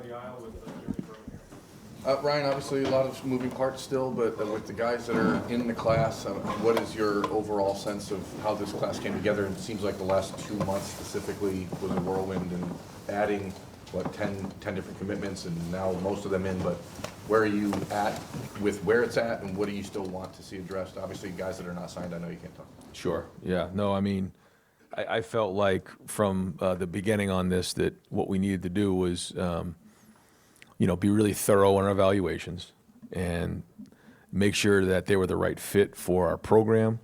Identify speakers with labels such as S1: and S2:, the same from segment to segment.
S1: the aisle with Jimmy Burrow here.
S2: Ryan, obviously a lot of moving parts still, but with the guys that are in the class, what is your overall sense of how this class came together? And it seems like the last 2 months specifically was a whirlwind, and adding, 10 different commitments, and now most of them in, but where are you at with where it's at, and what do you still want to see addressed? Obviously, guys that are not signed, I know you can't talk.
S3: Sure. Yeah. No, I mean, I felt like from the beginning on this that what we needed to do was, be really thorough on our evaluations and make sure that they were the right fit for our program,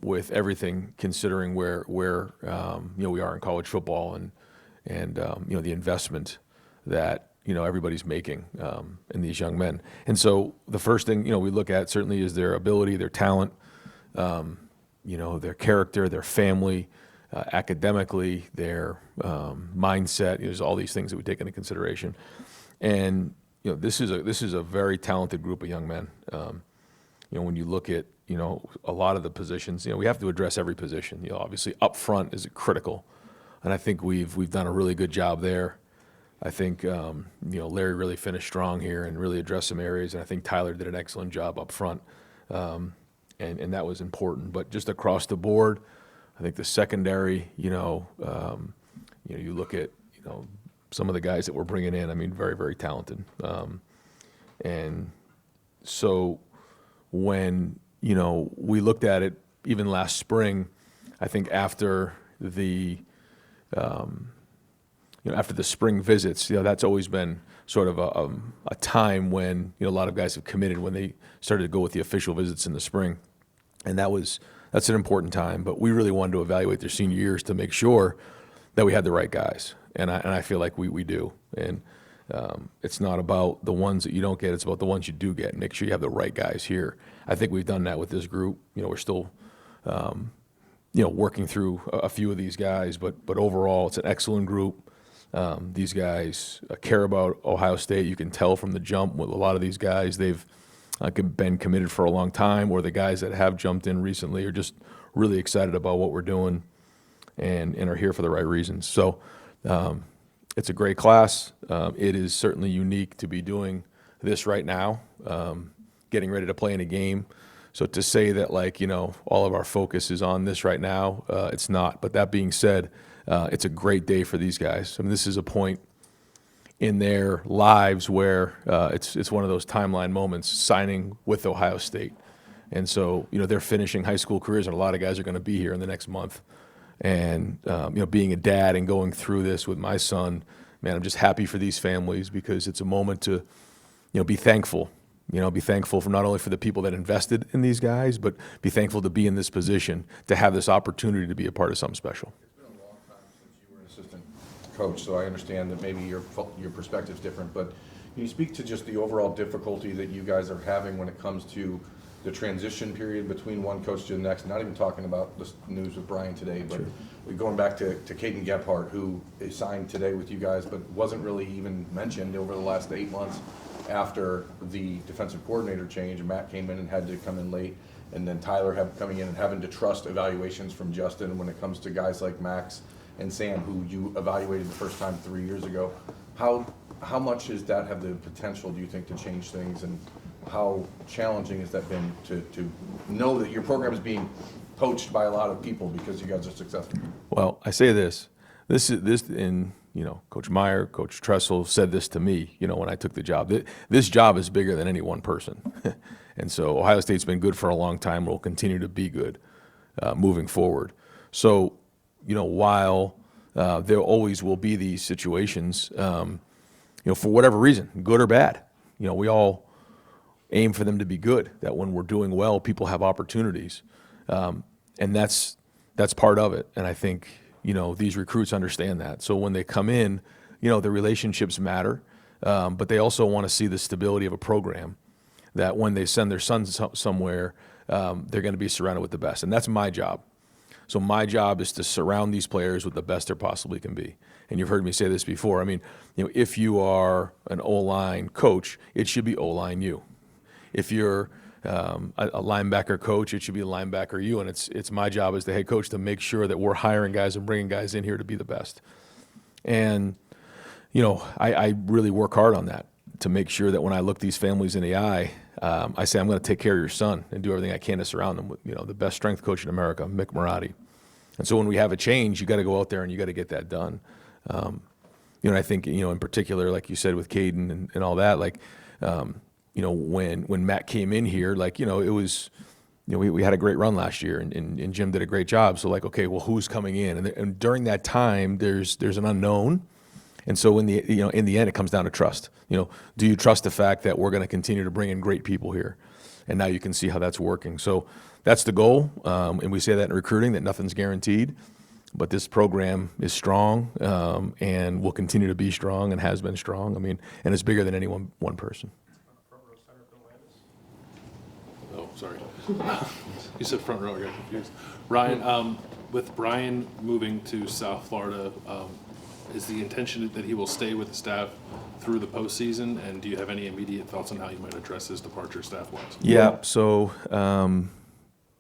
S3: with everything considering where we are in college football and the investment that everybody's making in these young men. And so the first thing we look at certainly is their ability, their talent, their character, their family, academically, their mindset. There's all these things that we take into consideration. And this is a very talented group of young men. When you look at a lot of the positions, we have to address every position. Obviously up front is critical, and I think we've done a really good job there. I think Larry really finished strong here and really addressed some areas, and I think Tyler did an excellent job up front, and that was important. But just across the board, I think the secondary, you look at some of the guys that we're bringing in. I mean, very, very talented. And so when we looked at it even last spring, I think after the spring visits, that's always been sort of a time when a lot of guys have committed when they started to go with the official visits in the spring, and that's an important time. But we really wanted to evaluate their senior years to make sure that we had the right guys, and I feel like we do. And it's not about the ones that you don't get; it's about the ones you do get. Make sure you have the right guys here. I think we've done that with this group. We're still working through a few of these guys, but overall, it's an excellent group. These guys care about Ohio State. You can tell from the jump with a lot of these guys. They've been committed for a long time, or the guys that have jumped in recently are just really excited about what we're doing and are here for the right reasons. So it's a great class. It is certainly unique to be doing this right now, getting ready to play in a game. So to say that all of our focus is on this right now, it's not. But that being said, it's a great day for these guys. I mean, this is a point in their lives where it's one of those timeline moments, signing with Ohio State. And so, they're finishing high school careers, and a lot of guys are going to be here in the next month. And, being a dad and going through this with my son, man, I'm just happy for these families because it's a moment to, be thankful. Be thankful for not only for the people that invested in these guys, but be thankful to be in this position, to have this opportunity to be a part of something special.
S2: Assistant coach, so I understand that maybe your perspective's different, but can you speak to just the overall difficulty that you guys are having when it comes to the transition period between one coach to the next? Not even talking about the news with Brian today, but sure, going back to Caden Gephardt, who is signed today with you guys, but wasn't really even mentioned over the last 8 months after the defensive coordinator change. Matt came in and had to come in late, and then Tyler coming in and having to trust evaluations from Justin when it comes to guys like Max and Sam, who you evaluated the first time 3 years ago. How much does that have the potential, do you think, to change things, and how challenging has that been to know that your program is being poached by a lot of people because you guys are successful?
S3: Well, I say this, and Coach Meyer, Coach Tressel said this to me, when I took the job. This job is bigger than any one person. And so Ohio State's been good for a long time, will continue to be good moving forward. So, while there always will be these situations, for whatever reason, good or bad, we all aim for them to be good, that when we're doing well, people have opportunities. And that's part of it. And I think, these recruits understand that. So when they come in, the relationships matter, but they also want to see the stability of a program, that when they send their sons somewhere, they're going to be surrounded with the best. And that's my job. So my job is to surround these players with the best there possibly can be. And you've heard me say this before. I mean, if you are an O-line coach, it should be O-line you. If you're a linebacker coach, it should be a linebacker you. And it's my job as the head coach to make sure that we're hiring guys and bringing guys in here to be the best. And I really work hard on that to make sure that when I look these families in the eye, I say, I'm going to take care of your son and do everything I can to surround them with, the best strength coach in America, Mick Marotti. And so when we have a change, you got to go out there and you got to get that done. And I think, in particular, like you said, with Caden and all that, like, when Matt came in here, like, it was, we had a great run last year and Jim did a great job. So like, okay, well, who's coming in? And during that time, there's an unknown. And so in the end, it comes down to trust. Do you trust the fact that we're going to continue to bring in great people here? And now you can see how that's working. So that's the goal. And we say that in recruiting, that nothing's guaranteed. But this program is strong and will continue to be strong and has been strong. And it's bigger than any one person.
S1: Oh, sorry. You said front row, I got confused. Ryan, with Brian moving to South Florida, is the intention that he will stay with the staff through the postseason? And do you have any immediate thoughts on how you might address his departure staff-wise?
S3: Yeah, so,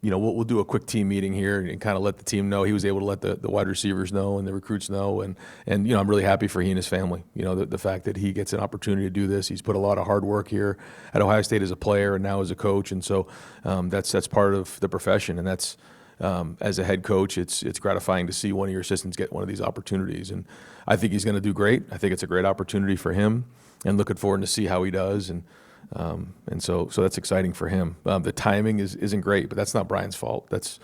S3: we'll do a quick team meeting here and kind of let the team know. He was able to let the wide receivers know and the recruits know. And I'm really happy for he and his family. The fact that he gets an opportunity to do this. He's put a lot of hard work here at Ohio State as a player and now as a coach. And so that's part of the profession. And that's, as a head coach, it's gratifying to see one of your assistants get one of these opportunities. And I think he's going to do great. I think it's a great opportunity for him and looking forward to see how he does. And so that's exciting for him. The timing isn't great, but that's not Brian's fault. That's,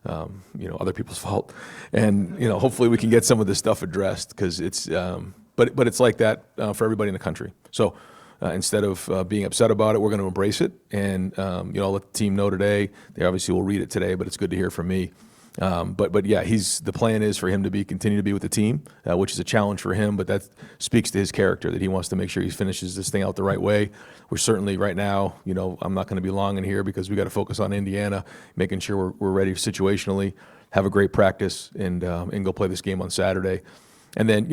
S3: other people's fault. And, hopefully we can get some of this stuff addressed because it's, but it's like that for everybody in the country. So instead of being upset about it, we're going to embrace it. And, I'll let the team know today. They obviously will read it today, but it's good to hear from me. But yeah, the plan is for him to continue to be with the team, which is a challenge for him, but that speaks to his character, that he wants to make sure he finishes this thing out the right way. We're certainly right now, I'm not going to be long in here because we got to focus on Indiana, making sure we're ready situationally, have a great practice and go play this game on Saturday. And then,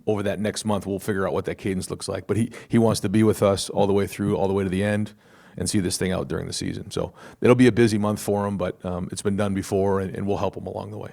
S3: over that next month, we'll figure out what that cadence looks like. But he wants to be with us all the way through, all the way to the end, and see this thing out during the season. So it'll be a busy month for him, but it's been done before, and we'll help him along the way.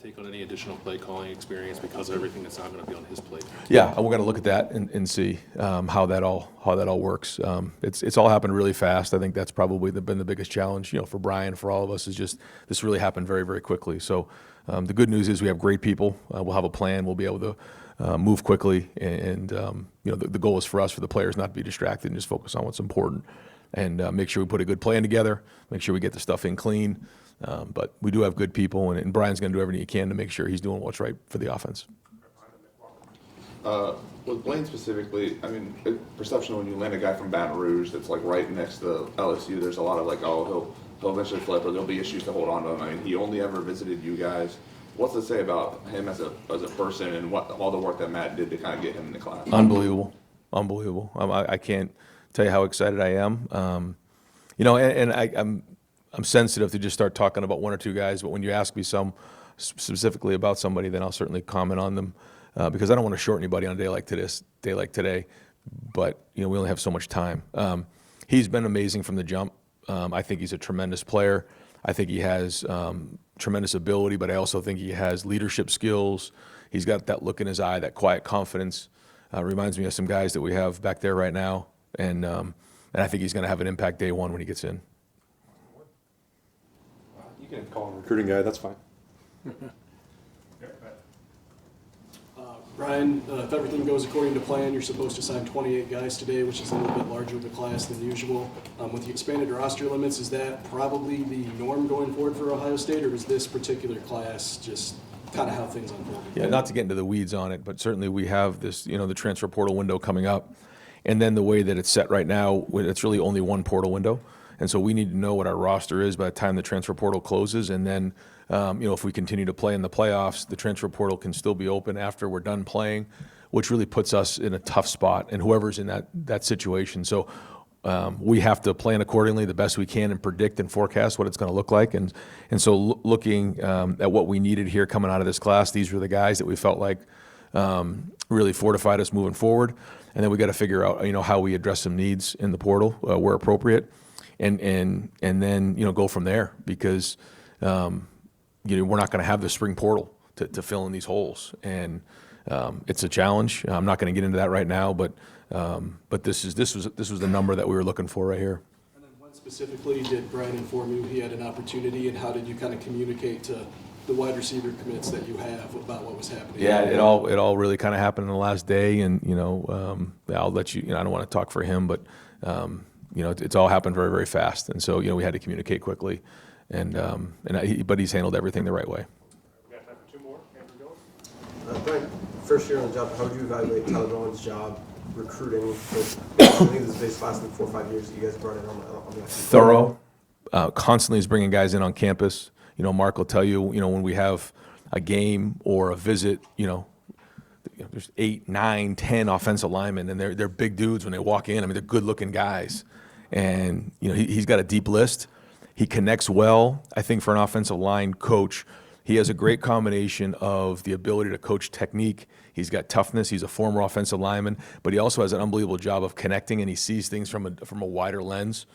S1: Take on any additional play calling experience because of everything that's not going to be on his plate?
S3: Yeah, we're going to look at that and see how that all works. It's all happened really fast. I think that's probably been the biggest challenge, for Brian, for all of us, is just this really happened very, very quickly. So the good news is we have great people. We'll have a plan. We'll be able to move quickly, and the goal is for us, for the players, not to be distracted and just focus on what's important, and make sure we put a good plan together, make sure we get the stuff in clean. But we do have good people, and Brian's going to do everything he can to make sure he's doing what's right for the offense.
S4: With Blaine specifically, perception when you land a guy from Baton Rouge that's like right next to LSU, there's a lot of like, oh, he'll eventually flip, or there'll be issues to hold on to him. He only ever visited you guys. What's to say about him as a person and what all the work that Matt did to kind of get him in the class? Unbelievable.
S3: I can't tell you how excited I am. I'm sensitive to just start talking about one or two guys, but when you ask me specifically about somebody, then I'll certainly comment on them because I don't want to short anybody on a day like today. But we only have so much time. He's been amazing from the jump. I think he's a tremendous player. I think he has tremendous ability, but I also think he has leadership skills. He's got that look in his eye, that quiet confidence. Reminds me of some guys that we have back there right now, and I think he's going to have an impact day one when he gets in.
S5: You can call him a recruiting guy, that's fine.
S6: Brian, if everything goes according to plan, you're supposed to sign 28 guys today, which is a little bit larger of a class than usual. With the expanded roster limits, is that probably the norm going forward for Ohio State, or is this particular class just kind of how things unfold?
S3: Yeah, not to get into the weeds on it, but certainly we have this, the transfer portal window coming up. And then the way that it's set right now, it's really only one portal window. And so we need to know what our roster is by the time the transfer portal closes. And then, if we continue to play in the playoffs, the transfer portal can still be open after we're done playing, which really puts us in a tough spot, and whoever's in that situation. So we have to plan accordingly the best we can and predict and forecast what it's going to look like. And so looking at what we needed here coming out of this class, these were the guys that we felt like really fortified us moving forward. And then we got to figure out, how we address some needs in the portal where appropriate. And then go from there, because we're not going to have the spring portal to fill in these holes, and it's a challenge. I'm not going to get into that right now, but this was the number that we were looking for right here.
S6: And then when specifically did Brian inform you he had an opportunity, and how did you kind of communicate to the wide receiver commits that you have about what was happening?
S3: Yeah, it all really kind of happened in the last day, and I'll let you. I don't want to talk for him, but it's all happened very, very fast, and so we had to communicate quickly, but he's handled everything the right way.
S5: We got time for two more. Andrew Gillis.
S7: Brian, first year on the job, how would you evaluate Tyler Bowen's job recruiting? I think this is the biggest class in 4 or 5 years that you guys brought in on the
S3: Thorough, constantly is bringing guys in on campus. Mark will tell you, when we have a game or a visit, there's 8, 9, 10 offensive linemen, and they're big dudes when they walk in. I mean, they're good-looking guys, and he's got a deep list. He connects well. I think for an offensive line coach, he has a great combination of the ability to coach technique. He's got toughness. He's a former offensive lineman, but he also has an unbelievable job of connecting, and he sees things from a wider lens.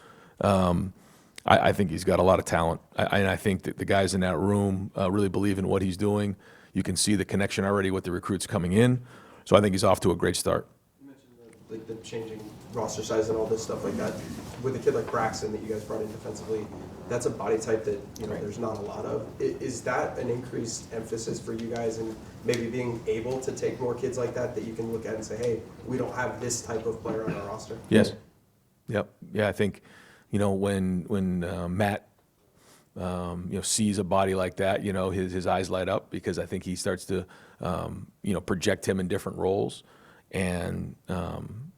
S3: I think he's got a lot of talent, and I think that the guys in that room really believe in what he's doing. You can see the connection already with the recruits coming in, so I think he's off to a great start.
S7: You mentioned the changing roster size and all this stuff like that. With a kid like Braxton that you guys brought in defensively, that's a body type that there's not a lot of. Is that an increased emphasis for you guys, and maybe being able to take more kids like that you can look at and say, hey, we don't have this type of player on our roster?
S3: Yes. Yep. Yeah, I think when Matt sees a body like that, his eyes light up, because I think he starts to project him in different roles, and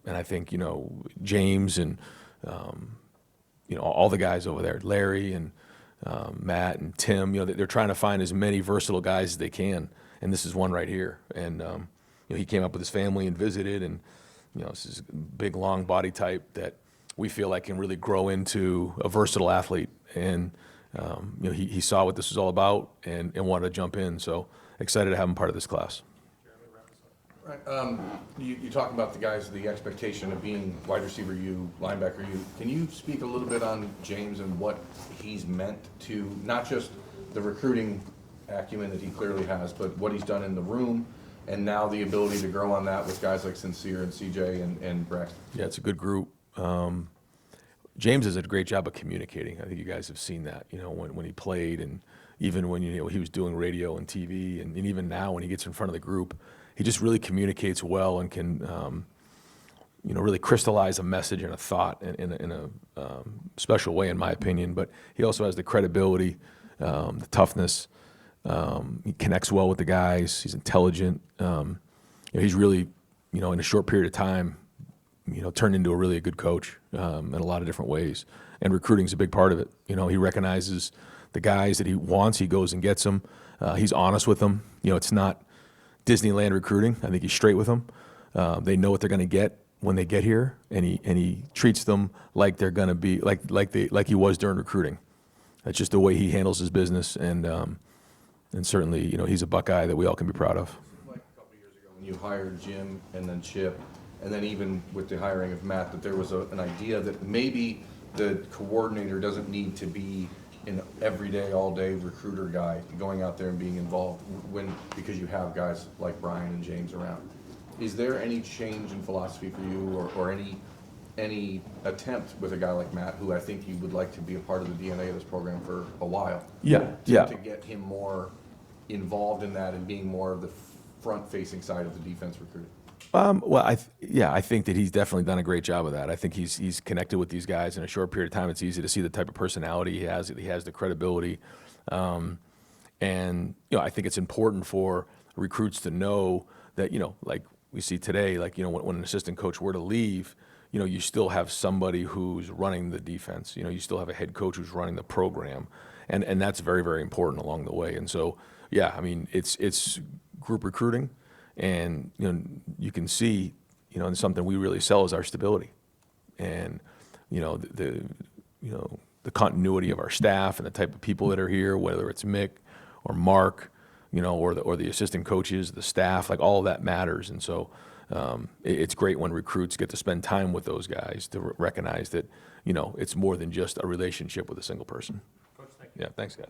S3: I think James and all the guys over there, Larry and Matt and Tim, they're trying to find as many versatile guys as they can, and this is one right here. And he came up with his family and visited, and this is a big, long body type that we feel like can really grow into a versatile athlete. And he saw what this was all about and wanted to jump in. So excited to have him part of this class.
S2: Right. You talk about the guys, the expectation of being wide receiver you, linebacker you. Can you speak a little bit on James and what he's meant to, not just the recruiting acumen that he clearly has, but what he's done in the room, and now the ability to grow on that with guys like Sincere and CJ and Braxton?
S3: Yeah, it's a good group. James does a great job of communicating. I think you guys have seen that, when he played, and even when he was doing radio and TV, and even now when he gets in front of the group, he just really communicates well and can, really crystallize a message and a thought in a special way, in my opinion. But he also has the credibility, the toughness. He connects well with the guys. He's intelligent. He's really, in a short period of time, turned into a really good coach in a lot of different ways. And recruiting's a big part of it. He recognizes the guys that he wants. He goes and gets them. He's honest with them. It's not Disneyland recruiting. I think he's straight with them. They know what they're going to get when they get here, and he treats them like they're going to be like he was during recruiting. That's just the way he handles his business, and certainly he's a Buckeye that we all can be proud of.
S2: Like a couple years ago when you hired Jim and then Chip, and then even with the hiring of Matt, that there was an idea that maybe the coordinator doesn't need to be an everyday, all-day recruiter guy going out there and being involved because you have guys like Brian and James around. Is there any change in philosophy for you, or any attempt with a guy like Matt, who I think you would like to be a part of the DNA of this program for a while? To get him more involved in that and being more of the front-facing side of the defense recruiting.
S3: I think that he's definitely done a great job of that. I think he's connected with these guys in a short period of time. It's easy to see the type of personality he has. He has the credibility, and I think it's important for recruits to know that like we see today, when an assistant coach were to leave, you still have somebody who's running the defense. You still have a head coach who's running the program, and that's very, very important along the way. And so, it's group recruiting. And you can see, and something we really sell is our stability, and the continuity of our staff and the type of people that are here, whether it's Mick or Mark, or the assistant coaches, the staff, like all of that matters. And so it's great when recruits get to spend time with those guys to recognize that it's more than just a relationship with a single person.
S5: Coach, thank you.
S3: Yeah, thanks, guys.